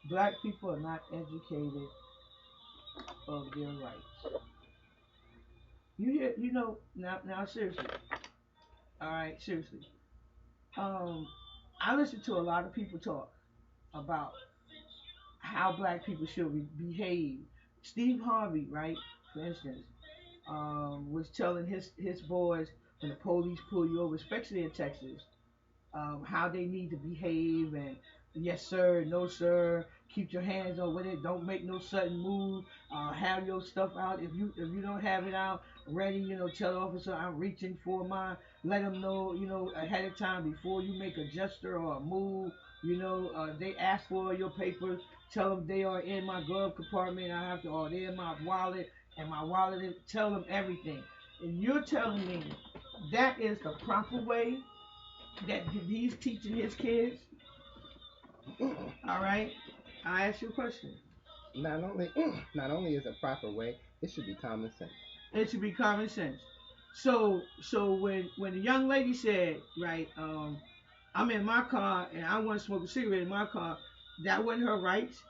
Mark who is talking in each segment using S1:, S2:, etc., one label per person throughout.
S1: Black people are not educated of their rights. You hear? You know? Now, seriously. All right, seriously. Um, I listen to a lot of people talk about how black people should behave. Steve Harvey, right, for instance, was telling his boys when the police pull you over, especially in Texas, how they need to behave and yes sir, no sir, keep your hands on with it, don't make no sudden move, have your stuff out. If you don't have it out ready, tell the officer I'm reaching for mine. Let them know, ahead of time before you make a gesture or a move. They ask for your papers. Tell them they are in my glove compartment. I have to, or they're in my wallet, and my wallet is. Tell them everything. And you're telling me that is the proper way that he's teaching his kids. All right, I ask you a question.
S2: Not only not only is a proper way, it should be common sense.
S1: It should be common sense. So when the young lady said, right, I'm in my car and I want to smoke a cigarette in my car, that wasn't her rights.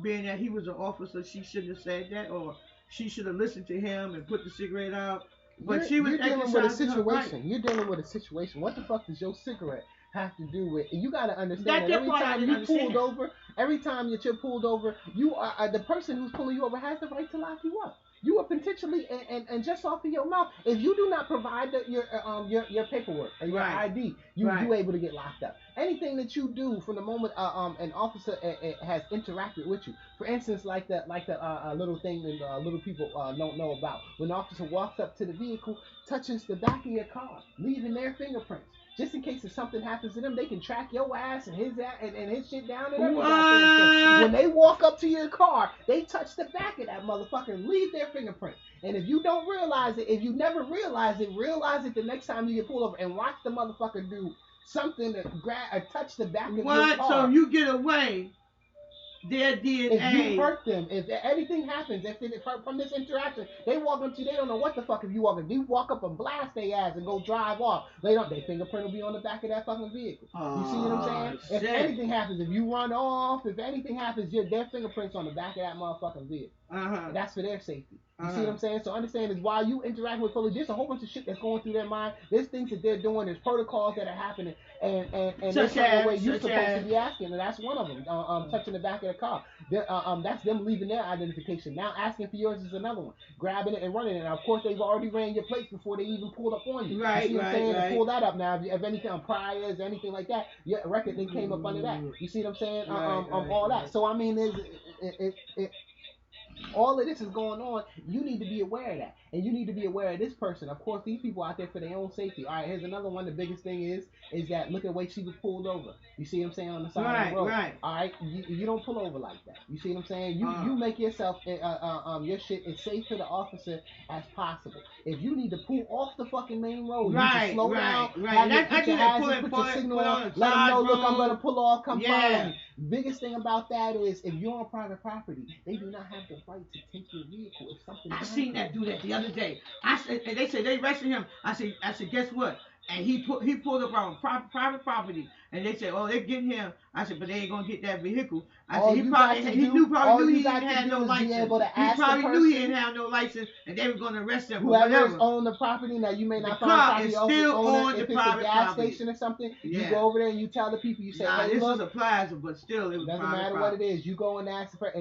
S1: Being that he was an officer, she shouldn't have said that, or she should have listened to him and put the cigarette out. But she was
S2: You're dealing with a
S1: exercising her right.
S2: situation. You're dealing with a situation. What the fuck does your cigarette have to do with? You got to understand that
S1: That
S2: every
S1: part I
S2: time
S1: didn't
S2: you pulled
S1: understand.
S2: over, every time that you're pulled over, you are the person who's pulling you over has the right to lock you up. You are potentially and just off of your mouth. If you do not provide your paperwork or your
S1: Right,
S2: ID, you
S1: right.
S2: able to get locked up. Anything that you do from the moment an officer has interacted with you, for instance, like the little thing that little people don't know about, when the officer walks up to the vehicle, touches the back of your car, leaving their fingerprints. Just in case if something happens to them, they can track your ass and his shit down and every goddamn thing.
S1: What?
S2: When they walk up to your car, they touch the back of that motherfucker and leave their fingerprint. And if you don't realize it, if you never realize it the next time you get pulled over and watch the motherfucker do something to grab or touch the back of your
S1: What? So
S2: car.
S1: you get away their
S2: If you
S1: DNA.
S2: hurt them, if anything happens, if from this interaction, they walk up to you, they don't know what the fuck if you walk up. You walk up and blast their ass and go drive off. They don't. Their fingerprint will be on the back of that fucking vehicle. You see what I'm
S1: Oh
S2: saying? If
S1: shit.
S2: anything happens, if you run off, if anything happens, their fingerprints on the back of that motherfucking vehicle.
S1: Uh huh.
S2: And that's for their safety.
S1: Uh
S2: You see what
S1: huh.
S2: I'm saying? So understand is while you interact with police, there's a whole bunch of shit that's going through their mind. There's things that they're doing. There's protocols that are happening, and there's
S1: Such
S2: certain way
S1: as,
S2: you're
S1: such
S2: supposed to
S1: as.
S2: be asking, and that's one of them. Touching the back of the car. That's them leaving their identification. Now asking for yours is another one. Grabbing it and running it. Now, of course, they've already ran your plates before they even pulled up on you. You
S1: Right,
S2: see what I'm
S1: right,
S2: saying? To
S1: right.
S2: pull that up now, if anything on priors, anything like that, your record then came up under that. You see what I'm saying?
S1: Right, right,
S2: All that.
S1: right.
S2: So I mean, all of this is going on. You need to be aware of that, and you need to be aware of this person. Of course, these people out there for their own safety. All right, here's another one. The biggest thing is that look at the way she was pulled over. You see what I'm saying on the side of the
S1: Right,
S2: road.
S1: right.
S2: All right, you don't pull over like that. You see what I'm saying? You
S1: Uh,
S2: make yourself your shit as safe to the officer as possible. If you need to pull off the fucking main road, you need to
S1: right,
S2: slow
S1: right,
S2: down,
S1: right.
S2: have
S1: And
S2: your
S1: I
S2: put your
S1: do that. Pull
S2: hazards,
S1: it,
S2: put
S1: pull
S2: your
S1: it,
S2: signal
S1: put it
S2: on,
S1: on the
S2: let them
S1: side
S2: know, look, I'm gonna
S1: road.
S2: pull off, come follow
S1: Yeah.
S2: me. Biggest thing about that is if you're on private property, they do not have the right to take your vehicle if something
S1: I seen
S2: happens.
S1: that do that the other day. I said, and they said they arrested him. I said, guess what? And he pulled up on private property, and they said, oh, they're getting him. I said, but they ain't gonna get that vehicle. I said,
S2: All you got to do,
S1: probably
S2: all
S1: knew
S2: you
S1: he didn't
S2: got to
S1: have no
S2: do is be
S1: license.
S2: able to
S1: He
S2: ask the
S1: probably knew he didn't
S2: person,
S1: have no license, and they were gonna arrest him or
S2: whoever is
S1: whatever.
S2: on the property. Now you may
S1: The
S2: not find
S1: car is
S2: property
S1: still
S2: owner.
S1: on the
S2: If it's a
S1: private
S2: gas
S1: property.
S2: station or something, you
S1: Yeah.
S2: go over there and you tell the people. You say,
S1: Nah,
S2: hey,
S1: this was
S2: look,
S1: a plaza, but still, it
S2: it
S1: was
S2: doesn't
S1: private
S2: matter what it
S1: property.
S2: is. You go and ask for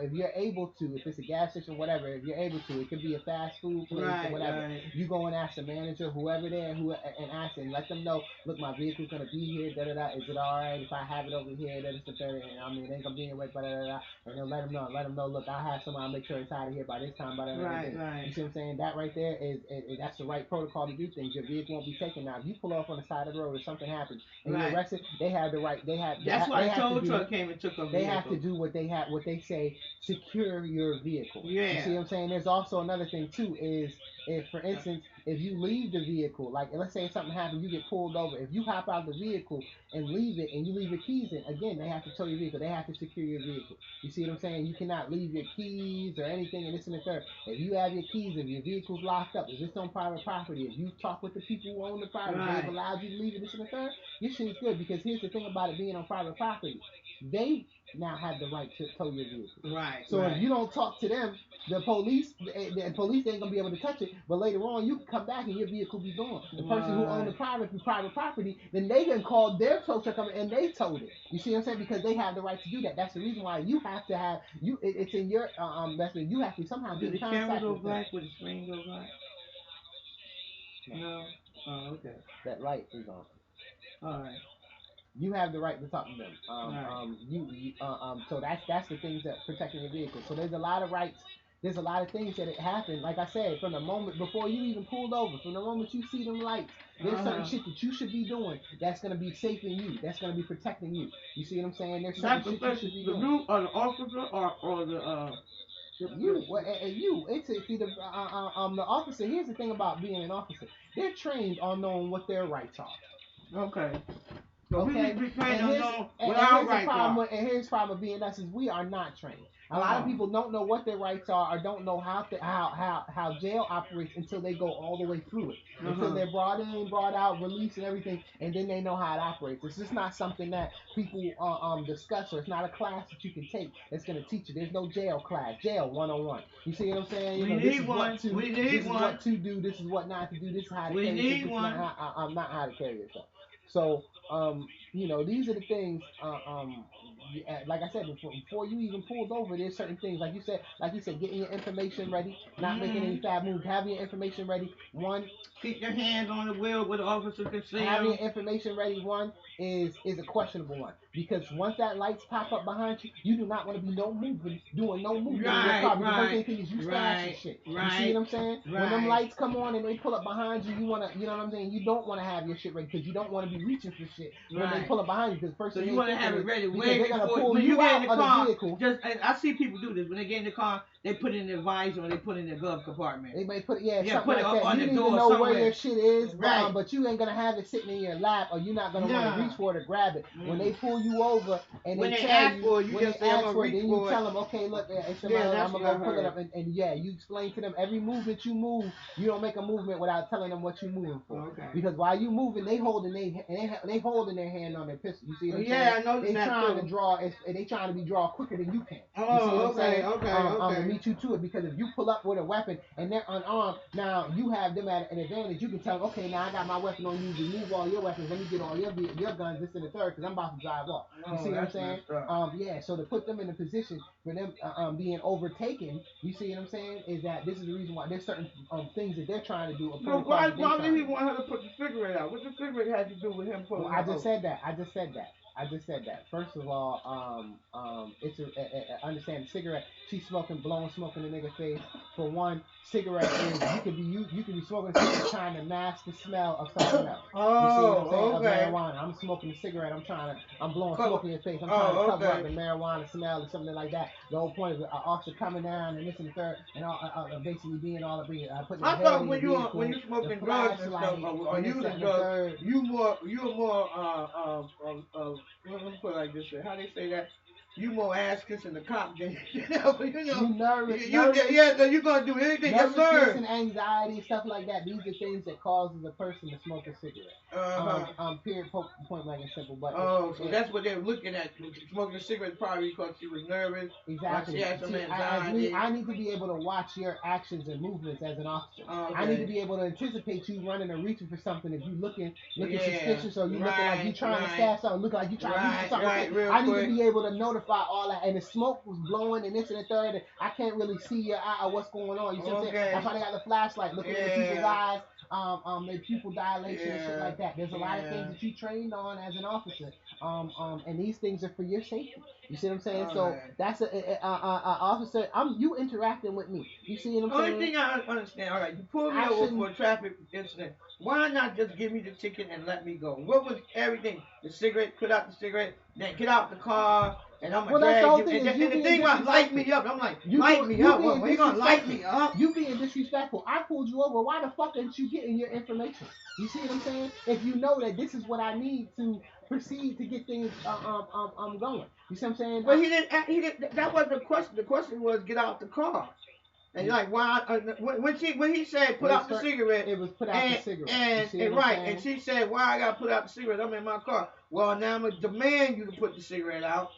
S2: if you're able to, if it's a gas station, whatever. If you're able to, it could be a fast food place or
S1: Right,
S2: whatever.
S1: right.
S2: You go and ask the manager, whoever there, who and ask and let them know. Look, my vehicle's gonna be here. Da da da. Is it all right if I have it over here? That is the third. And I mean, it ain't gonna be in wait. Da da da. And then let them know. Let them know. Look, I have someone. I'll make sure it's out of here by this time. By and
S1: Right,
S2: everything.
S1: right.
S2: You see what I'm saying? That right there is that's the right protocol to do things. Your vehicle won't be taken now. If you pull off on the side of the road or something happens and you're
S1: Right.
S2: arrested, they have the right.
S1: That's why
S2: They
S1: the
S2: have to
S1: tow
S2: do
S1: truck came and took a
S2: they have to
S1: vehicle.
S2: do what they say secure your vehicle. You see
S1: Yeah.
S2: what I'm saying? There's also another thing too is if for instance if you leave the vehicle, like let's say something happens, you get pulled over. If you hop out the vehicle and leave it and you leave your keys in, again they have to tow your vehicle. They have to secure your vehicle. You see what I'm saying? You cannot leave your keys or anything and this and the third. If you have your keys, if your vehicle's locked up, if it's on private property, if you talk with the people who own the property, they've
S1: Right.
S2: allowed you to leave it, this and the third, your shit is good because here's the thing about it being on private property. they now have the right to tow your vehicle.
S1: Right.
S2: So
S1: right.
S2: if you don't talk to them, the police ain't gonna be able to touch it. But later on, you can come back and your vehicle be gone. The person who owned the private property, then they can call their tow truck and they towed it. You see what I'm saying? Because they have the right to do that. That's the reason why you have to have you. It's in your investment. You have to somehow be
S1: Did
S2: in
S1: the camera
S2: contact
S1: go
S2: with them.
S1: black? Would the screen go black? No. Oh, okay.
S2: That light is on.
S1: All right.
S2: You have the right to talk to them.
S1: Right.
S2: So that's the things that protecting your vehicle. So there's a lot of rights. There's a lot of things that it happened. Like I said, from the moment before you even pulled over, from the moment you see them lights, there's certain shit that you should be doing that's gonna be saving you. That's gonna be protecting you. You see what I'm saying? There's certain shit you should be doing.
S1: You or the officer or the
S2: you. It's the officer. Here's the thing about being an officer. They're trained on knowing what their rights are.
S1: Okay. So
S2: okay.
S1: We need to be trained on knowing what
S2: our
S1: our rights are.
S2: And here's the problem with being us is we are not trained. A lot of people don't know what their rights are or don't know how jail operates until they go all the way through it. Until they're brought in, brought out, released and everything, and then they know how it operates. It's just not something that people discuss, or it's not a class that you can take that's going to teach you. There's no jail class, jail 101. You see what I'm saying? You know, this is what to do, this is what not to do, this is how to carry yourself, not how to carry yourself. So, these are the things, like I said, before you even pulled over, there's certain things, like you said, getting your information ready, not making any fat moves, having your information ready. One,
S1: keep your hands on the wheel where the officer can see
S2: having your information ready, one, is a questionable one. Because once that lights pop up behind you, you do not want to be doing no movement in your car. The first thing is you stashing shit. You see what I'm saying? When them lights come on and they pull up behind you, you know what I'm saying? You don't want to have your shit ready because you don't want to be reaching for shit when they pull up behind you. Because first thing
S1: you want to have it ready way
S2: they're gonna pull
S1: when
S2: you
S1: get in
S2: out
S1: the car.
S2: Of the vehicle.
S1: I see people do this when they get in the car. They put it in their visor or they put it in their glove compartment.
S2: They may put something
S1: put
S2: like
S1: it
S2: that.
S1: On
S2: you
S1: the
S2: need
S1: door
S2: to know
S1: somewhere.
S2: Where your shit is,
S1: right.
S2: But you ain't gonna have it sitting in your lap, or you're not gonna want to reach for it or grab it. When they pull you over and
S1: when
S2: they
S1: tell
S2: you,
S1: for it,
S2: when they ask for it, then you tell them, okay, look, it's I'm gonna go pull it up, and you explain to them every movement you move. You don't make a movement without telling them what you're moving for.
S1: Okay.
S2: Because while you moving, they holding they holding their hand on their pistol. You see what I'm saying?
S1: Yeah, I know
S2: they trying to draw. They trying to be draw quicker than you can.
S1: Oh,
S2: you see what I'm saying?
S1: Okay.
S2: Me too to it, because if you pull up with a weapon and they're unarmed, now you have them at an advantage. You can tell them, okay, now I got my weapon on you. Remove all your weapons. Let me get all your guns. This and the third, because I'm about to drive off. You see what I'm saying? So to put them in a position for them being overtaken, you see what I'm saying? Is that this is the reason why there's certain things that they're trying to do.
S1: Why did he want her to put the cigarette out? What the cigarette had to do with him pulling?
S2: I just said that. First of all, it's understand the cigarette. She's blowing smoke in the nigga face. For one, cigarette is you can be smoking a cigarette trying to mask the smell of something else. You see what I'm saying? Of marijuana. I'm smoking a cigarette. I'm blowing smoke in your face. I'm trying to cover up the marijuana smell or something like that. The whole point is an officer coming down and this and the third and basically being all putting.
S1: I thought when you smoking drugs and stuff or using drugs, you more let me put it like this way. How they say that? You more ass kissing the cop than you nervous. So you're gonna do anything. Yes, sir.
S2: And anxiety, stuff like that. These are things that causes a person to smoke a cigarette. Period. Point blank and simple. But
S1: so that's what they're looking at. Smoking a cigarette probably because she was nervous.
S2: Exactly.
S1: She had some anxiety.
S2: I need to be able to watch your actions and movements as an officer. I need to be able to anticipate you running or reaching for something. If you looking suspicious or you looking like you trying to stab something, looking like you trying to reach for something. I need to be able to notify all that, and the smoke was blowing and this and the third, and I can't really see your eye or what's going on. You see what I'm saying? I probably got the flashlight looking at the people's eyes, their pupil dilation and shit like that. There's a lot of things that you trained on as an officer, and these things are for your safety. You see what I'm saying? So that's a officer. You interacting with me. You see what I'm saying?
S1: Only thing I understand. All right, you pulled me over for a traffic incident. Why not just give me the ticket and let me go? What was everything? The cigarette, put out the cigarette, then get out the car, and I'm gonna drag you. And the thing about light me up, I'm like, light me up. When you gonna light me up?
S2: You being disrespectful. I pulled you over. Why the fuck aren't you getting your information? You see what I'm saying? If you know that this is what I need to proceed to get things going. You see what I'm saying?
S1: But he didn't. That wasn't the question. The question was get out the car. And you're like, why? When he said put out the cigarette,
S2: it was put out the cigarette.
S1: And right, and she said, why I gotta put out the cigarette? I'm in my car. Well, now I'm gonna demand you to put the cigarette out.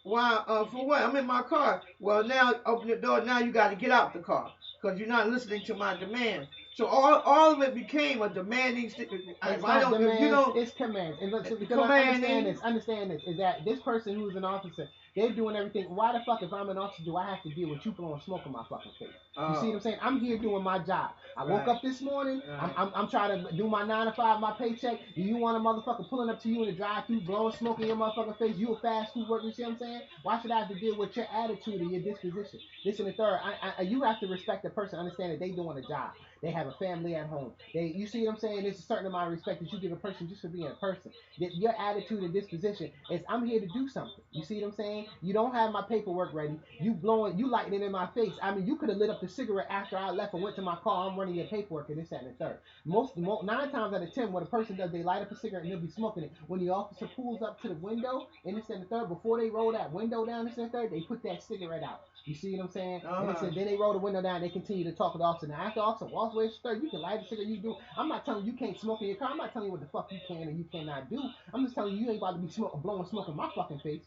S1: Why? For what? I'm in my car. Well, now open the door. Now you got to get out the car because you're not listening to my demands. So all of it became a demanding.
S2: It's
S1: If I
S2: not
S1: don't, if you
S2: demands,
S1: don't,
S2: it's commands. And look, so because
S1: commanding.
S2: understand this, is that this person who's an officer, they're doing everything. Why the fuck, if I'm an officer, do I have to deal with you blowing smoke in my fucking face? You see what I'm saying? I'm here doing my job. I woke
S1: Right.
S2: up this morning.
S1: Right.
S2: I'm trying to do my 9 to 5, my paycheck. Do you want a motherfucker pulling up to you in the drive-through, blowing smoke in your motherfucking face? You a fast food worker? You see what I'm saying? Why should I have to deal with your attitude or your disposition? This and the third. You have to respect the person. Understand that they doing a job. They have a family at home. You see what I'm saying? There's a certain amount of respect that you give a person just for being a person. That your attitude and disposition is, I'm here to do something. You see what I'm saying? You don't have my paperwork ready. You lighting it in my face. I mean, you could have lit up the cigarette after I left and went to my car. I'm running your paperwork and this, that, and the third. 9 times out of 10, what a person does, they light up a cigarette and they'll be smoking it. When the officer pulls up to the window and this, and the third, before they roll that window down, this, and the third, they put that cigarette out. You see what I'm saying? And then they roll the window down. They continue to talk to the officer. Now after the officer walks away, you can light the cigarette. You do. I'm not telling you can't smoke in your car. I'm not telling you what the fuck you can and you cannot do. I'm just telling you ain't about to be blowing smoke in my fucking face.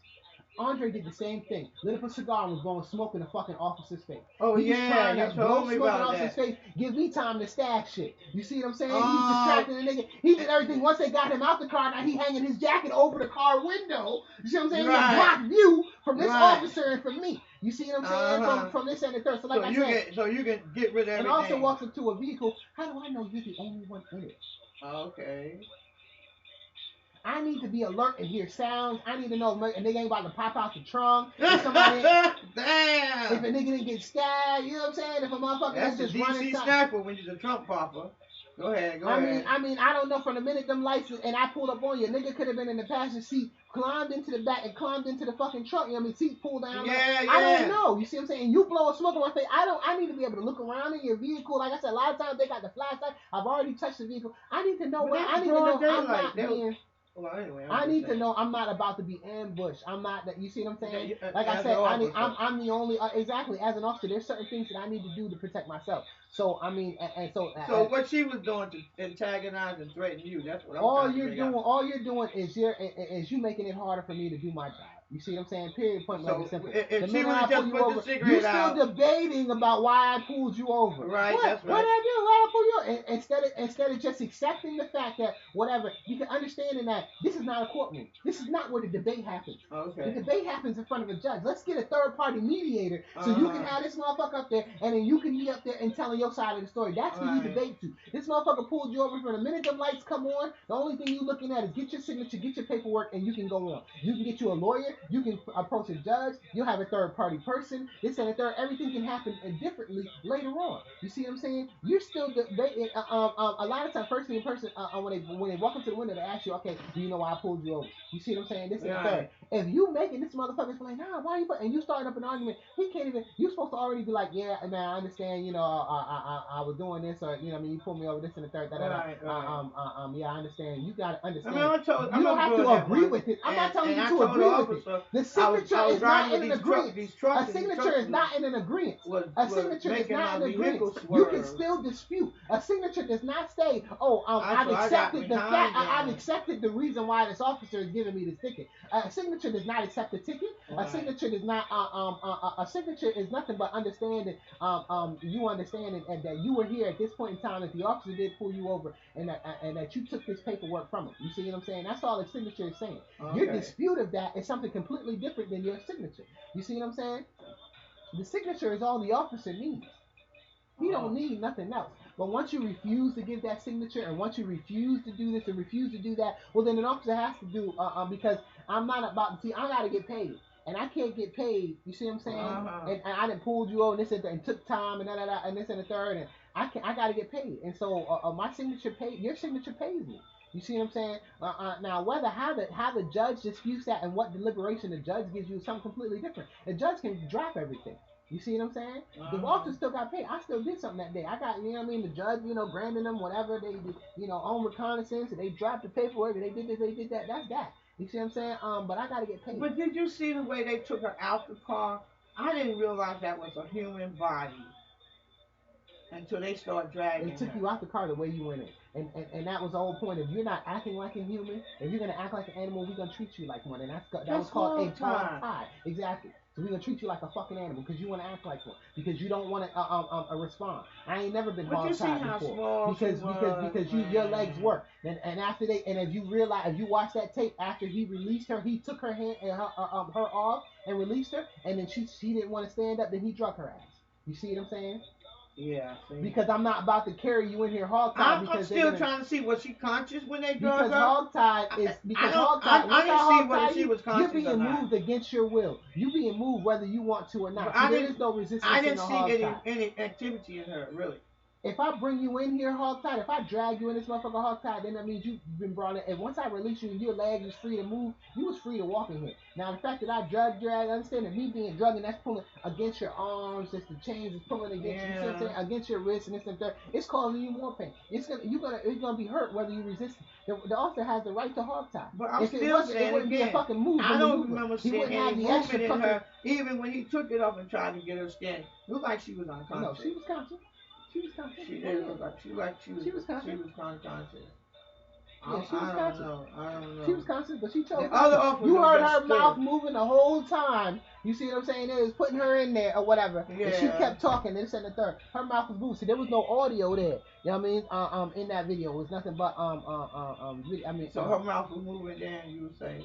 S2: Andre did the same thing. Lit up a cigar and was blowing smoke in the fucking officer's face.
S1: Oh,
S2: He's
S1: yeah, you told me about
S2: officer's
S1: that.
S2: face. Give me time to stack shit. You see what I'm saying? He's distracting the nigga. He did everything. Once they got him out the car, now he hanging his jacket over the car window. You see what I'm saying?
S1: Right.
S2: To block view from this
S1: Right.
S2: officer and from me. You see what I'm saying? From this and the third. So like
S1: so you can get rid of everything.
S2: And also walks into a vehicle. How do I know you're the only one in it?
S1: Okay.
S2: I need to be alert and hear sounds. I need to know if a nigga ain't about to pop out the trunk. If somebody,
S1: Damn.
S2: If a nigga didn't get stabbed, you know what I'm saying? If a motherfucker
S1: That's
S2: just
S1: the
S2: running.
S1: DC sniper when you're the Trump popper. Go ahead.
S2: I mean, I don't know. From the minute them lights and I pulled up on you, nigga could have been in the passenger seat, climbed into the back and climbed into the fucking trunk. You know what I mean? Seat pulled down.
S1: Yeah.
S2: I don't know. You see what I'm saying? You blow a smoke in my face. I need to be able to look around in your vehicle. Like I said, a lot of times they got the flashlight. I've already touched the vehicle. I need to know where. I need to know I'm not being.
S1: Well, anyway,
S2: I need to know I'm not about to be ambushed. I'm not that. You see what I'm saying? Like I said, I'm the only exactly as an officer. There's certain things that I need to do to protect myself. So I mean,
S1: so what she was doing to antagonize and threaten you? That's what I'm
S2: all
S1: trying to figure out.
S2: All you're doing is you making it harder for me to do my job. You see what I'm saying? Period. Point blank. Simple.
S1: If she would have just put the cigarette
S2: you're
S1: out,
S2: still debating about why I pulled you over.
S1: Right.
S2: What?
S1: That's right.
S2: What did I do? Why I pull you over? Instead of just accepting the fact that whatever, you can understand in that this is not a courtroom. This is not where the debate happens.
S1: Okay.
S2: The debate happens in front of a judge. Let's get a third party mediator so you can have this motherfucker up there and then you can be up there and telling your side of the story. That's who you debate to. This motherfucker pulled you over from the minute the lights come on. The only thing you looking at is get your signature, get your paperwork, and you can go on. You can get you a lawyer. You can approach a judge. You'll have a third party person. This and a third. Everything can happen differently later on. You see what I'm saying? You're still debating. A lot of times, first thing in person, when they walk up to the window, they ask you, okay, do you know why I pulled you over? You see what I'm saying? This and the third. If you making this motherfucker's like, nah, why you? And you starting up an argument, he can't even. You supposed to already be like, yeah, man, I understand. You know, I was doing this, or you know, I mean, you pulled me over this and the third. Yeah, I understand. You gotta understand. You don't have to agree with it. I'm not telling you to agree with it. The signature is not in an agreement. A signature is not in an agreement. A signature is not in an agreement. You can still dispute. A signature does not say, oh, I've accepted the fact. I've accepted the reason why this officer is giving me this ticket. A signature does not accept the ticket. A signature does not. A signature is nothing but understanding. You understanding and that you were here at this point in time that the officer did pull you over and that you took this paperwork from him. You see what I'm saying? That's all the signature is saying. Okay. Your dispute of that is something completely different than your signature. You see what I'm saying? The signature is all the officer needs. He don't need nothing else. But once you refuse to give that signature, and once you refuse to do this and refuse to do that, well, then an officer has to do because I'm not about to see. I gotta get paid. And I can't get paid. You see what I'm saying? And I done pulled you over and this and took time and this and the third, and I gotta get paid. And so my signature your signature pays me. You see what I'm saying? Now how the judge disputes that and what deliberation the judge gives you is something completely different. The judge can drop everything. You see what I'm saying? The officer still got paid. I still did something that day. I got, you know what I mean, the judge, granted them whatever they did, on reconnaissance, and they dropped the paperwork, and they did this, they did that. That's that. You see what I'm saying? But I gotta get paid.
S1: But did you see the way they took her out the car? I didn't realize that was a human body. until they start dragging
S2: It took
S1: her.
S2: you out the car the way you went in. And that was the whole point. If you're not acting like a human, if you're gonna act like an animal, we're gonna treat you like one. And that was
S1: That's
S2: called a
S1: hog
S2: hog
S1: tie.
S2: tie. Exactly. So we're gonna treat you like a fucking animal because you wanna act like one. Because you don't wanna respond. I ain't never been
S1: But you
S2: hog
S1: see
S2: tied
S1: how
S2: before.
S1: small she
S2: Because
S1: was,
S2: your legs
S1: man.
S2: work. And after and if you realize, if you watch that tape after he released her, he took her hand and her off and released her, and then she didn't want to stand up, then he drug her ass. You see what I'm saying?
S1: Yeah, see.
S2: Because I'm not about to carry you in here hog tied
S1: I'm still trying to see, was she conscious when they drug
S2: because
S1: her?
S2: hog tied is because hog
S1: I
S2: tied. Once I
S1: didn't see
S2: hog
S1: whether
S2: tie
S1: she was
S2: you're
S1: conscious or
S2: being
S1: not.
S2: moved against your will. You being moved whether you want to or not.
S1: I
S2: See, there
S1: didn't-
S2: is no resistance
S1: I
S2: in
S1: didn't
S2: the
S1: see
S2: hog tie.
S1: any activity in her, really.
S2: If I bring you in here hog tied, if I drag you in this motherfucker hog tied, then that means you've been brought in. And once I release you and your leg is free to move, you was free to walk in here. Now the fact that I drag, understand that me being drugged and that's pulling against your arms, just the chains is pulling against you, see what I'm saying? Against your wrists and this and that, it's causing you more pain. It's gonna be hurt whether you resist it. The officer has the right to hog tie.
S1: But I'm
S2: If
S1: still
S2: it wasn't,
S1: saying
S2: it wouldn't be a
S1: again,
S2: fucking move.
S1: I don't
S2: maneuver.
S1: remember
S2: He
S1: seeing
S2: wouldn't have
S1: any
S2: the extra
S1: movement in
S2: fucking.
S1: her, even when he took it off and tried to get her standing. Looked like she was unconscious.
S2: No, she was conscious. She was conscious.
S1: She did look like she was
S2: conscious.
S1: unconscious.
S2: Yeah, she was
S1: I
S2: conscious.
S1: don't know.
S2: She was conscious, but she chose.
S1: The other officer
S2: You heard
S1: just
S2: her mouth
S1: stood.
S2: moving the whole time. You see what I'm saying? It was putting her in there or whatever.
S1: Yeah.
S2: And she kept talking. This and the third. Her mouth was moving. See, there was no audio there. You know what I mean? In that video, it was nothing but video. I mean,
S1: So her mouth was moving there, you would say.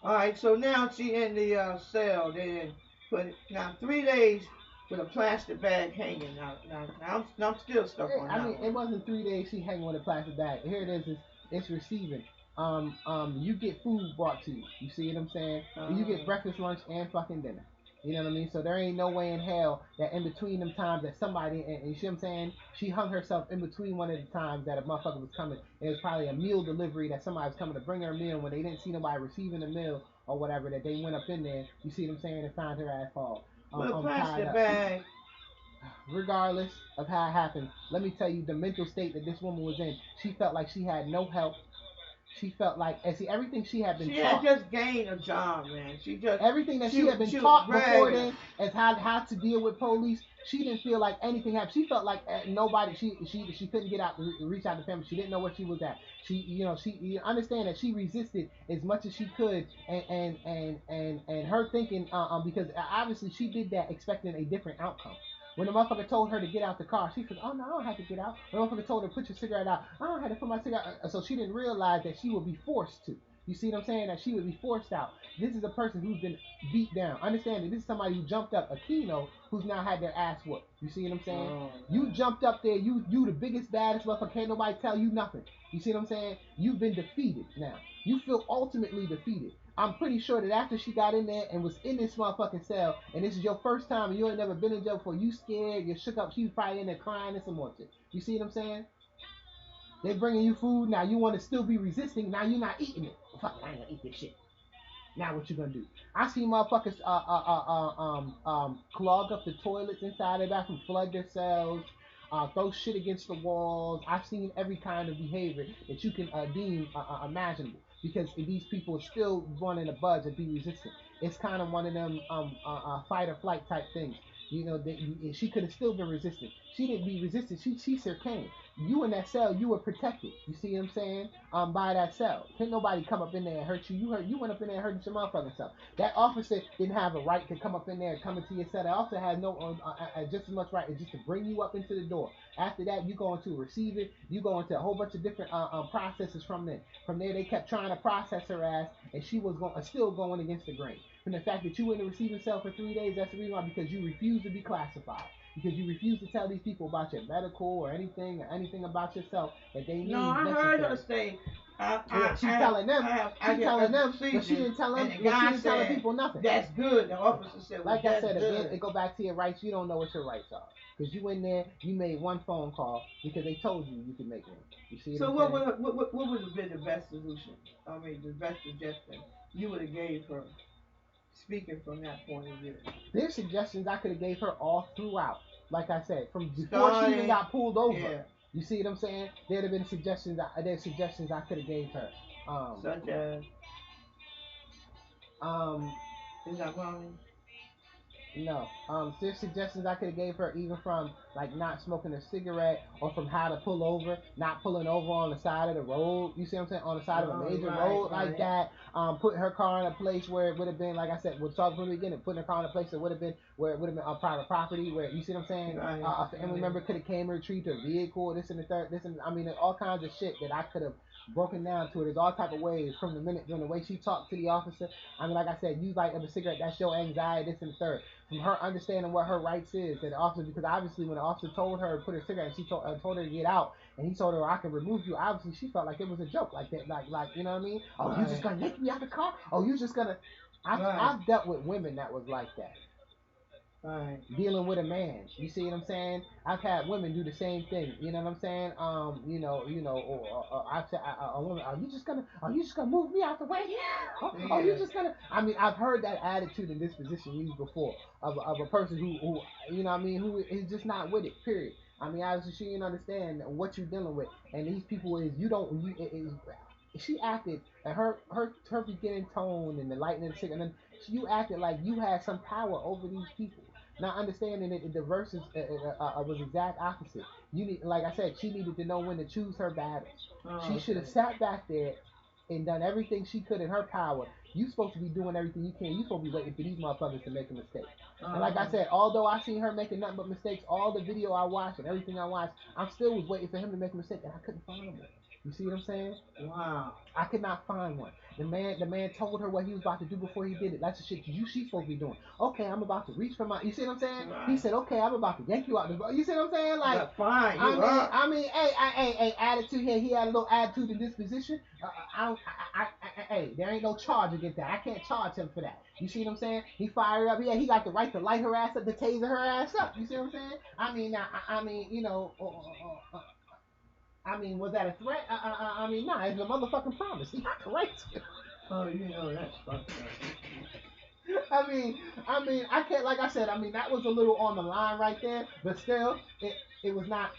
S1: All right. So now she in the cell. Then now 3 days with a plastic bag hanging. Now I'm still stuck on that.
S2: I mean,
S1: one.
S2: it wasn't 3 days she hanging with a plastic bag. Here it is. It's receiving. You get food brought to you. You see what I'm saying? You get breakfast, lunch, and fucking dinner. You know what I mean? So there ain't no way in hell that in between them times that somebody, and you see what I'm saying? She hung herself in between one of the times that a motherfucker was coming. It was probably a meal delivery that somebody was coming to bring her a meal when they didn't see nobody receiving the meal or whatever, that they went up in there, you see what I'm saying, and found her ass fall.
S1: With a plastic bag.
S2: Regardless of how it happened, let me tell you the mental state that this woman was in. She felt like she had no help. She felt like, and see, everything she had been taught.
S1: She had just gained a job, man.
S2: Everything that she had been taught before then as how to deal with police. She didn't feel like anything happened. She felt like nobody. She couldn't get out, reach out to family. She didn't know where she was at. You understand that she resisted as much as she could, and her thinking, because obviously she did that expecting a different outcome. When the motherfucker told her to get out the car, she said, "Oh no, I don't have to get out." When the motherfucker told her to put your cigarette out, "I don't have to put my cigarette out." So she didn't realize that she would be forced to. You see what I'm saying? That she would be forced out. This is a person who's been beat down. Understand that this is somebody who jumped up, Aquino, who's now had their ass whooped. You see what I'm saying? You jumped up there. You the biggest, baddest motherfucker. Can't nobody tell you nothing. You see what I'm saying? You've been defeated now. You feel ultimately defeated. I'm pretty sure that after she got in there and was in this motherfucking cell, and this is your first time and you ain't never been in jail before, you scared, you shook up, she was probably in there crying and some more shit. You see what I'm saying? They bringing you food, now you want to still be resisting, now you're not eating it. Well, fuck, I ain't gonna eat this shit. Now what you gonna do? I see motherfuckers clog up the toilets inside their bathroom, flood their cells, throw shit against the walls. I've seen every kind of behavior that you can deem imaginable, because these people are still wanting to budge and be resistant. It's kind of one of them fight or flight type things. You know, she could have still been resistant. She didn't be resistant. She succumbed. You in that cell, you were protected. You see what I'm saying? By that cell. Can't nobody come up in there and hurt you. You went up in there and hurt your motherfucking self. That officer didn't have a right to come up in there and come into your cell. That officer had no just as much right as just to bring you up into the door. After that, you go into a receiver. You go into a whole bunch of different processes from there. From there, they kept trying to process her ass, and she was still going against the grain. From the fact that you were in the receiving cell for 3 days, that's the reason why, because you refused to be classified. Because you refuse to tell these people about your medical or anything about yourself that they need.
S1: No, I heard her say.
S2: She's telling them, but she didn't tell them. She didn't tell people nothing.
S1: That's good. The officer said,
S2: like I said,
S1: good.
S2: Again, it go back to your rights. You don't know what your rights are, because you in there, you made one phone call because they told you could make one. You see?
S1: So what would have been the best solution? I mean, the best suggestion you would have gave her? Speaking from that point of view,
S2: there's suggestions I could have gave her all throughout. Like I said, from before she even got pulled over. Yeah. You see what I'm saying? There'd have been suggestions. There's suggestions I could have gave her.
S1: Such as. Is that mommy?
S2: No. There's suggestions I could have gave her even from like not smoking a cigarette or from how to pull over, not pulling over on the side of the road. You see what I'm saying? On the side of a
S1: Oh,
S2: major
S1: right,
S2: road like
S1: right,
S2: that. Putting her car in a place where it would have been, like I said, we'll talk from the beginning. Putting her car in a place that would have been where it would have been on private property. Where you see what I'm saying?
S1: right,
S2: A family
S1: right.
S2: member could have came and retrieved her vehicle. This and the third. This and I mean, all kinds of shit that I could have broken down to it. There's all type of ways from the minute from the way she talked to the officer. I mean, like I said, you light up a cigarette, that's your anxiety, this and the third. From her understanding what her rights is, and the officer, because obviously when the officer told her to put her cigarette, and she told her to get out, and he told her I can remove you. Obviously, she felt like it was a joke, like that, like you know what I mean? Oh, you just
S1: Right,
S2: gonna yank me out the car? Oh, you just gonna?
S1: right,
S2: I've dealt with women that was like that
S1: right.
S2: dealing with a man. You see what I'm saying? I've had women do the same thing. You know what I'm saying? Or I've said a woman, are you just gonna move me out the way? Are you
S1: Yeah.
S2: just gonna? I mean, I've heard that attitude and disposition used before of a person who you know what I mean, who is just not with it. Period. I mean, obviously she didn't understand what you're dealing with, and these people is you don't you it is. She acted and her beginning tone and the lightning and the and then you acted like you had some power over these people, not understanding that the verses was exact opposite. You need, like I said, she needed to know when to choose her battles. She
S1: Oh,
S2: should have
S1: okay.
S2: sat back there and done everything she could in her power. You supposed to be doing everything you can. You supposed to be waiting for these motherfuckers to make a mistake. And like I
S1: Uh-huh.
S2: said, although I seen her making nothing but mistakes, all the video I watched and everything I watched, I'm still was waiting for him to make a mistake, and I couldn't find one. You see what I'm saying?
S1: Wow.
S2: I could not find one. The man told her what he was about to do before he did it. That's the shit she's supposed to be doing. Okay, I'm about to reach for my. You see what I'm saying? He
S1: Right.
S2: said, okay, I'm about to yank you out the. You see what I'm saying? Like,
S1: But fine, you up.
S2: hey, attitude here. He had a little attitude and disposition. I don't, hey, there ain't no charge against that. I can't charge him for that. You see what I'm saying? He fired up. Yeah, he got the right to light her ass up, to taser her ass up. You see what I'm saying? I mean, now, I mean, I mean, was that a threat? I mean, nah, it's a motherfucking promise. He got the right to.
S1: Oh, you know that's fucked up.
S2: I can't, like I said, I mean, that was a little on the line right there, but still, it was not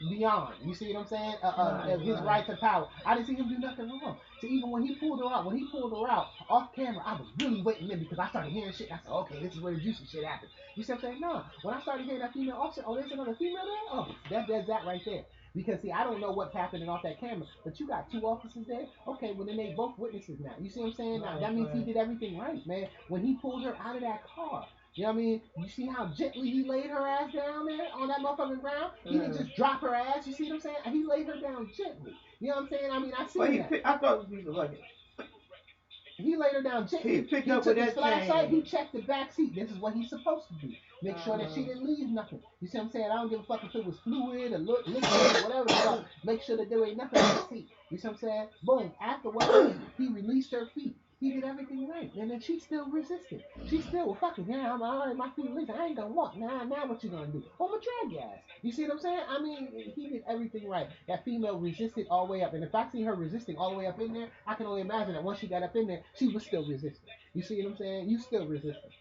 S2: beyond. You see what I'm saying?
S1: Right,
S2: Of his
S1: right.
S2: right to power. I didn't see him do nothing wrong. So even when he pulled her out off camera, I was really waiting in because I started hearing shit. And I said, okay, this is where the juicy shit happened. You see what I'm saying? No. When I started hearing that female officer, oh, there's another female there. Oh, there's that right there. Because see, I don't know what's happening off that camera, but you got two officers there. Okay, well then they both witnesses now. You see what I'm saying? Now
S1: Right,
S2: that means he
S1: right.
S2: did everything right, man. When he pulled her out of that car, you know what I mean? You see how gently he laid her ass down there on that motherfucking ground? He didn't
S1: Uh,
S2: just drop her ass. You see what I'm saying? He laid her down gently. You know what I'm saying? I mean, I
S1: well,
S2: seen that.
S1: I thought it was people like it.
S2: He laid her down
S1: He
S2: gently.
S1: picked
S2: He
S1: up with
S2: took his
S1: that
S2: flashlight. He
S1: chain.
S2: checked the back seat. This is what he's supposed to do. Make sure that she
S1: Uh,
S2: didn't leave nothing. You see what I'm saying? I don't give a fuck if it was fluid or liquid or whatever the fuck. Make sure that there ain't nothing in the seat. You see what I'm saying? Boom. After what he released her feet. He did everything right. And then she still resisted. She still, well, fucking, yeah, I'm all right, my feet released. I ain't gonna walk. Now what you gonna do? Oh, I'm gonna drag your ass. You see what I'm saying? I mean, he did everything right. That female resisted all the way up. And if I see her resisting all the way up in there, I can only imagine that once she got up in there, she was still resisting. You see what I'm saying? You still resisting.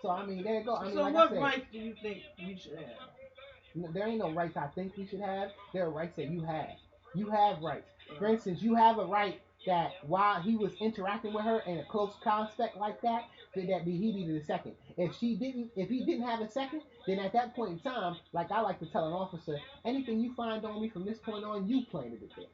S2: So, I mean, there you go. I mean,
S1: so
S2: like I
S1: what
S2: said,
S1: rights do you think we should have?
S2: there ain't no rights I think we should have. There are rights that you have. You have rights. For
S1: Uh,
S2: instance, you have a right that while he was interacting with her in a close contact like that, that he needed a second. If he didn't have a second, then at that point in time, like I like to tell an officer, anything you find on me from this point on, you planted it there.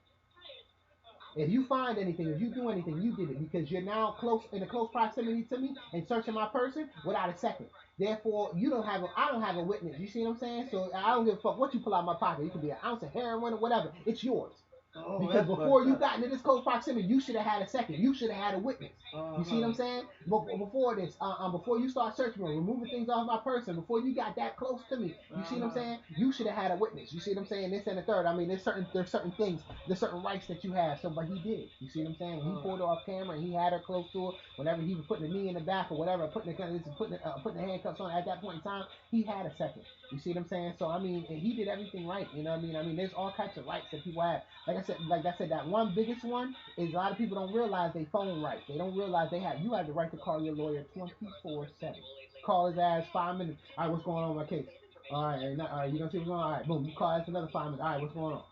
S2: If you find anything, if you do anything, you did it because you're now close in a close proximity to me and searching my person without a second. Therefore, I don't have a witness. You see what I'm saying? So I don't give a fuck what you pull out of my pocket. It could be an ounce of heroin or whatever. It's yours.
S1: oh,
S2: Because
S1: that's
S2: before
S1: fucked
S2: you
S1: up.
S2: got into this close proximity, you should have had a second. You should have had a witness.
S1: Uh
S2: You see what
S1: huh.
S2: I'm saying? Before this, before you start searching me, removing things off my person, before you got that close to me, you
S1: Uh
S2: see what I'm
S1: huh.
S2: saying? You should have had a witness. You see what I'm saying? This and the third. I mean, there's certain things, there's certain rights that you have. So, but he did. You see what I'm saying? When he pulled her off camera and he had her close to her, whenever he was putting the knee in the back or whatever, putting the handcuffs on at that point in time, he had a second. You see what I'm saying? So I mean, he did everything right. You know what I mean? I mean, there's all types of rights that people have. Like I said, that one biggest one is a lot of people don't realize they phone rights. They don't realize you have the right to call your lawyer 24/7. Call his ass 5 minutes. All right, what's going on with my case? All right, you gonna see what's going on? All right, boom, you call us another 5 minutes. All right, what's going on?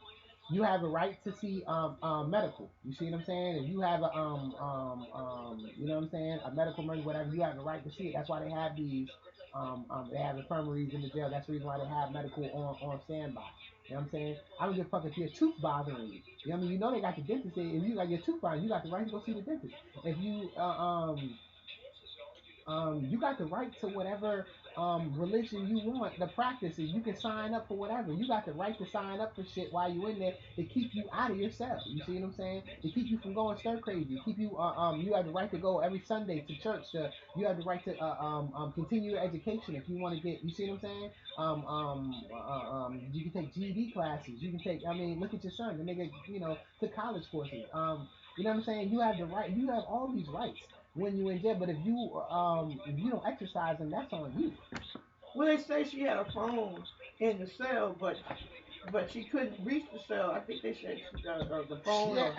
S2: you have a right to see medical. You see what I'm saying? If you have a you know what I'm saying, a medical emergency, whatever, you have the right to see it. That's why they have these they have infirmaries in the jail. That's the reason why they have medical on standby. You know what I'm saying? I don't give a fuck if your tooth bothering you. You know what I mean? You know they got the dentist there. If you got your tooth bothering you, got the right to go see the dentist. If you you got the right to whatever religion you want, the practices. You can sign up for whatever. You got the right to sign up for shit while you in there to keep you out of yourself. You see what I'm saying? To keep you from going stir crazy. Keep you you have the right to go every Sunday to church. You have the right to continue your education if you want to get. You see what I'm saying? You can take GED classes. You can take. I mean, look at your son. The nigga, you know, took college courses. You know what I'm saying? You have the right. You have all these rights when you in jail. But if you don't exercise them, that's on you.
S1: Well, they say she had a phone in the cell, but she couldn't reach the cell. I think they said she got the phone
S2: Yeah,
S1: or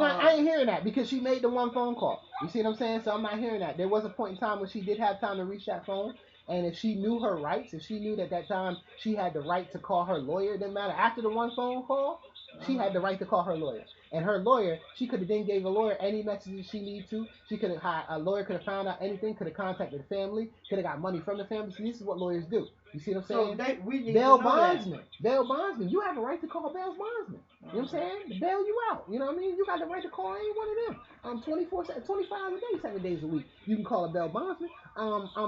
S2: I ain't hearing that because she made the one phone call. You see what I'm saying? So I'm not hearing that. There was a point in time when she did have time to reach that phone, and if she knew her rights, if she knew that that time she had the right to call her lawyer, it didn't matter. After the one phone call, she
S1: uh-huh.
S2: had the right to call her lawyer, and her lawyer, she could have then gave a lawyer any messages she needed to. She could have hired a lawyer, could have found out anything, could have contacted the family, could have got money from the family. So this is what lawyers do. You see what I'm
S1: So
S2: saying?
S1: we need to
S2: Bail
S1: know that.
S2: bondsman. Bail bondsman. You have a right to call bail bondsman. You know what I'm
S1: Uh-huh.
S2: saying? To bail you out. You know what I mean? You got the right to call any one of them. 24, 25 a day, 7 days a week. You can call a bail bondsman.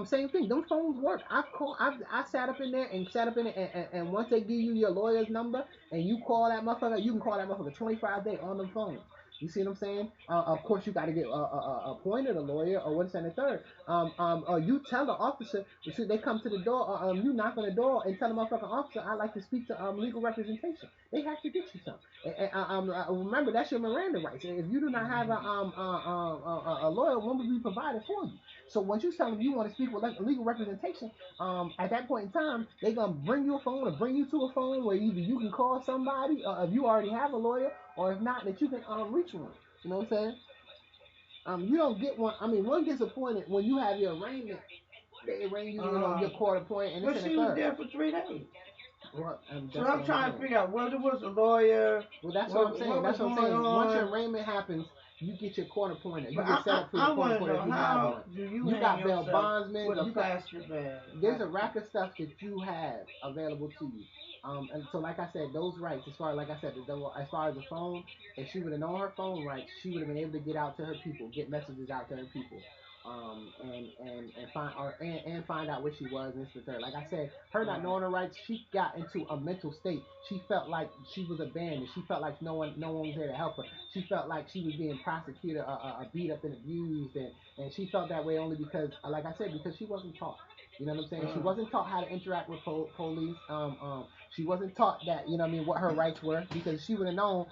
S2: Same thing. Those phones work. I sat up in there and sat up in it, and once they give you your lawyer's number and you call that motherfucker, you can call that motherfucker 25 days on the phone. You see what I'm saying? Of course, you got to get appointed a lawyer or what's in the third. You tell the officer, they come to the door, you knock on the door and tell the motherfucking officer, I'd like to speak to legal representation. They have to get you some. Remember, that's your Miranda rights. If you do not have
S1: Mhm.
S2: a lawyer, one will be provided for you. So once you tell them you want to speak with legal representation, at that point in time, they're gonna bring you a phone or bring you to a phone where either you can call somebody, if you already have a lawyer, or if not, that you can reach one. You know what I'm saying? You don't get one. I mean, one gets appointed when you have your arraignment. They arraign you, you know,
S1: Uh-huh.
S2: your court appointed, and it's
S1: But
S2: in the
S1: she was
S2: third.
S1: there for 3 days.
S2: Well,
S1: So
S2: that's
S1: I'm
S2: what I'm
S1: trying to
S2: saying.
S1: figure out whether it was a lawyer,
S2: Well, that's what I'm saying.
S1: what was
S2: That's what I'm
S1: going
S2: saying. Once your
S1: on.
S2: arraignment happens, you get your court appointed. You
S1: But
S2: get set up for your
S1: I
S2: court
S1: want to
S2: appointed
S1: know,
S2: if you have
S1: how
S2: one.
S1: do you
S2: You
S1: hang
S2: got bail
S1: yourself
S2: bondsmen.
S1: with a
S2: You got
S1: plastic bag?
S2: there's a rack of stuff that you have available to you. And so, like I said, those rights, as far like I said, as far as the phone, if she would have known her phone rights, she would have been able to get out to her people, get messages out to her people, and find out where she was and this and that. Like I said, her not
S1: Right.
S2: knowing her rights, she got into a mental state. She felt like she was abandoned. She felt like no one was there to help her. She felt like she was being prosecuted, beat up and abused, and she felt that way only because, like I said, because she wasn't taught. You know what I'm saying? She
S1: Uh,
S2: wasn't taught how to interact with police. She wasn't taught that, you know what I mean, what her rights were, because she would have known,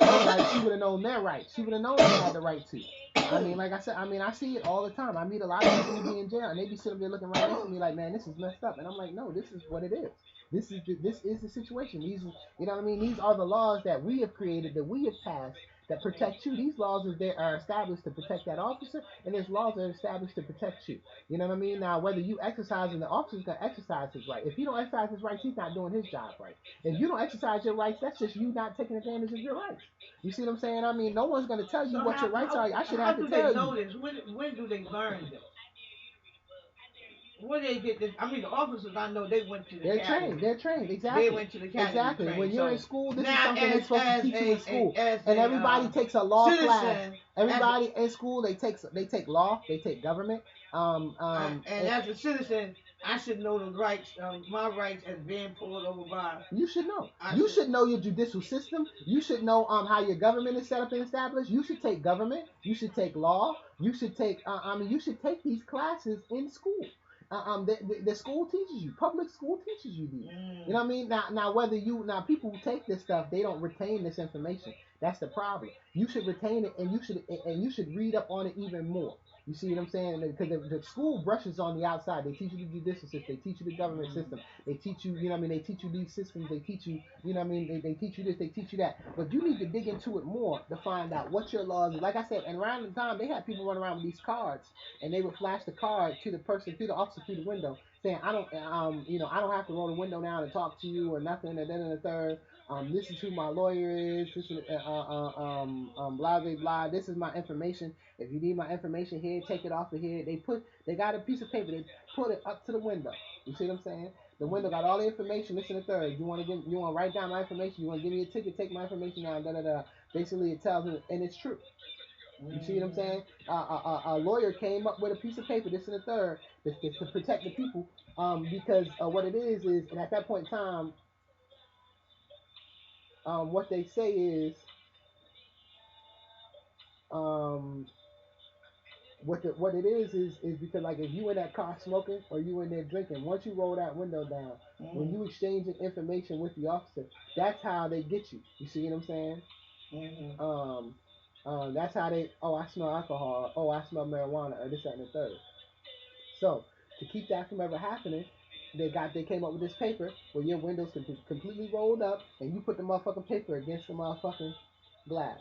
S2: like, she would have known their rights. She would have known they had the right to. I mean, like I said, I mean, I see it all the time. I meet a lot of people who be in jail, and they be sitting there looking right next to me like, man, this is messed up. And I'm like, no, this is what it is. This is the situation. You know what I mean? These are the laws that we have created, that we have passed, that protect you. These laws are established to protect that officer, and there's laws that are established to protect you. You know what I mean? Now, whether you exercise and the officer's gonna exercise his right. If he don't exercise his rights, he's not doing his job right. If you don't exercise your rights, that's just you not taking advantage of your rights. You see what I'm saying? I mean, no one's gonna tell you
S1: so
S2: what your rights are. I should
S1: how
S2: have to
S1: do they
S2: tell you.
S1: know this? When do they learn this? Where they get this? I mean, the officers, I know they went to the
S2: They're trained.
S1: academy.
S2: They're trained.
S1: They
S2: Exactly.
S1: went to the academy
S2: Exactly. When
S1: train.
S2: you're in
S1: So
S2: school, this is
S1: now,
S2: something they're supposed to teach you in school. And everybody takes a law class.
S1: citizen, as a,
S2: Everybody in school, they take law, they take government.
S1: and as a citizen, I should know the rights, my rights as being pulled over by.
S2: You should know.
S1: I
S2: You
S1: should.
S2: should know your judicial system. You should know how your government is set up and established. You should take government. You should take law. You should take. You should take these classes in school. The school teaches you. Public school teaches you these. You know what I mean? Now whether you now people who take this stuff, they don't retain this information. That's the problem. You should retain it, and you should read up on it even more. You see what I'm saying? Because the school brushes on the outside. They teach you the judicial system. They teach you the government
S1: Mm.
S2: system. They teach you, you know what I mean? They teach you these systems. They teach you, you know what I mean? They teach you this, they teach you that. But you need to dig into it more to find out what your laws is. Like I said, and around the time, they had people run around with these cards, and they would flash the card to the person, to the officer through the window, saying, I don't have to roll the window down and talk to you or nothing, and then in the third. This is who my lawyer is. This is blah blah blah. This is my information. If you need my information here, take it off of here. They got a piece of paper. They put it up to the window. You see what I'm saying? The window got all the information. This and the third. You want to write down my information. You want to give me a ticket. Take my information down. Da da da. Basically, it tells them, and it's true. You see what I'm saying? A lawyer came up with a piece of paper, this and the third, to protect the people. Because what it is, and at that point in time, what they say is, um, what it is because like if you in that car smoking or you in there drinking, once you roll that window down, when you exchanging information with the officer, that's how they get you. You see what I'm saying? That's how they. Oh, I smell alcohol. Oh, I smell marijuana, or this, that, and the third. So to keep that from ever happening, they came up with this paper where your windows can be completely rolled up, and you put the motherfucking paper against the motherfucking glass.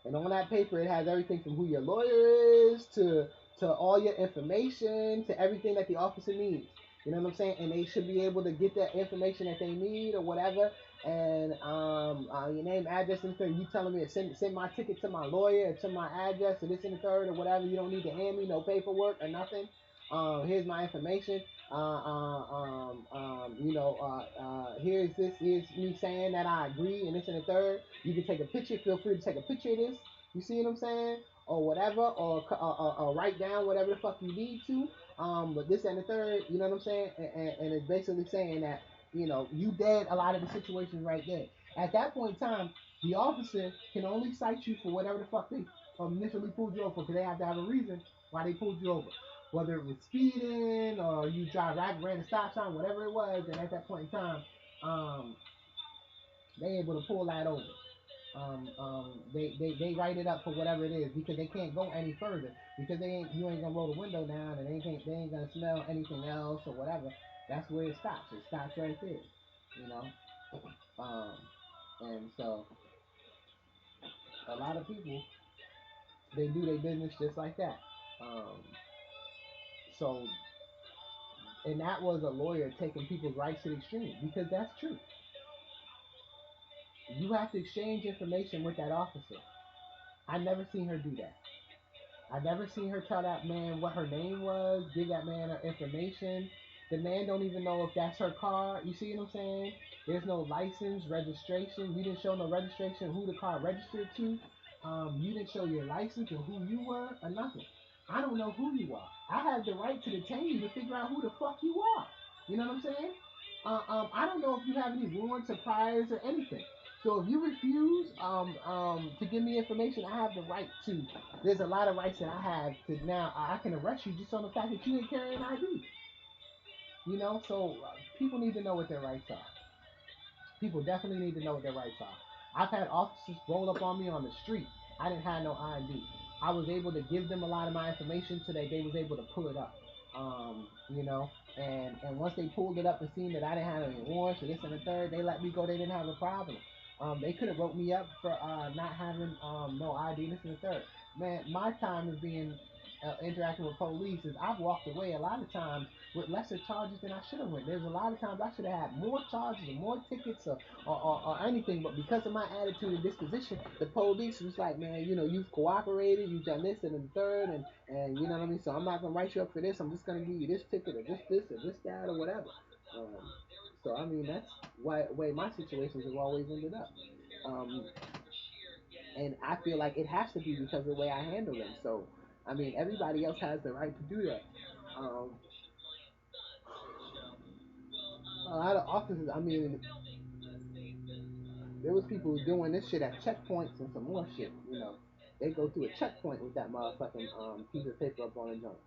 S2: And on that paper, it has everything from who your lawyer is to all your information to everything that the officer needs. You know what I'm saying? And they should be able to get that information that they need or whatever. And your name, address, and thing. You telling me to send my ticket to my lawyer or to my address or this and the third or whatever. You don't need to hand me no paperwork or nothing. Here's my information. Here's this. Here's me saying that I agree, and this and the third. You can take a picture. Feel free to take a picture of this. You see what I'm saying? Or whatever, or write down whatever the fuck you need to. But this and the third, you know what I'm saying? And it's basically saying that you dead a lot of the situations right there. At that point in time, the officer can only cite you for whatever the fuck they initially pulled you over for, because they have to have a reason why they pulled you over, whether it was speeding or you ran a stop sign, whatever it was. And at that point in time, they able to pull that over. They write it up for whatever it is, because they can't go any further, because you ain't gonna roll the window down, and they ain't gonna smell anything else or whatever. That's where it stops. It stops right there, you know. Um, and so a lot of people, they do their business just like that. Um, so and that was a lawyer taking people's rights to the extreme, because that's true. You have to exchange information with that officer. I never seen her do that. I never seen her tell that man what her name was, give that man her information. The man don't even know if that's her car. You see what I'm saying? There's no license, registration. You didn't show no registration, who the car registered to. You didn't show your license or who you were or nothing. I don't know who you are. I have the right to detain you to figure out who the fuck you are. You know what I'm saying? I don't know if you have any warrants or priors or anything. So if you refuse to give me information, I have the right to. There's a lot of rights that I have to now. I can arrest you just on the fact that you didn't carry an ID. You know, so people need to know what their rights are. People definitely need to know what their rights are. I've had officers roll up on me on the street. I didn't have no ID. I was able to give them a lot of my information so that they was able to pull it up. You know, and once they pulled it up and seen that I didn't have any warrants or this and the third, they let me go. They didn't have a problem. They could have wrote me up for not having no ID, this and the third. Man, my time is being interacting with police is I've walked away a lot of times with lesser charges than I should have went. There's a lot of times I should have had more charges or more tickets or anything, but because of my attitude and disposition, the police was like, man, you've cooperated, you've done this and the third, and you know what I mean. So I'm not gonna write you up for this. I'm just gonna give you this ticket or this or this that or whatever. So I mean that's way my situations have always ended up. Um, and I feel like it has to be because of the way I handle them. So I mean everybody else has the right to do that. Um, a lot of officers, I mean, there was people doing this shit at checkpoints and some more shit. They go through a checkpoint with that motherfucking piece of paper up on a jump.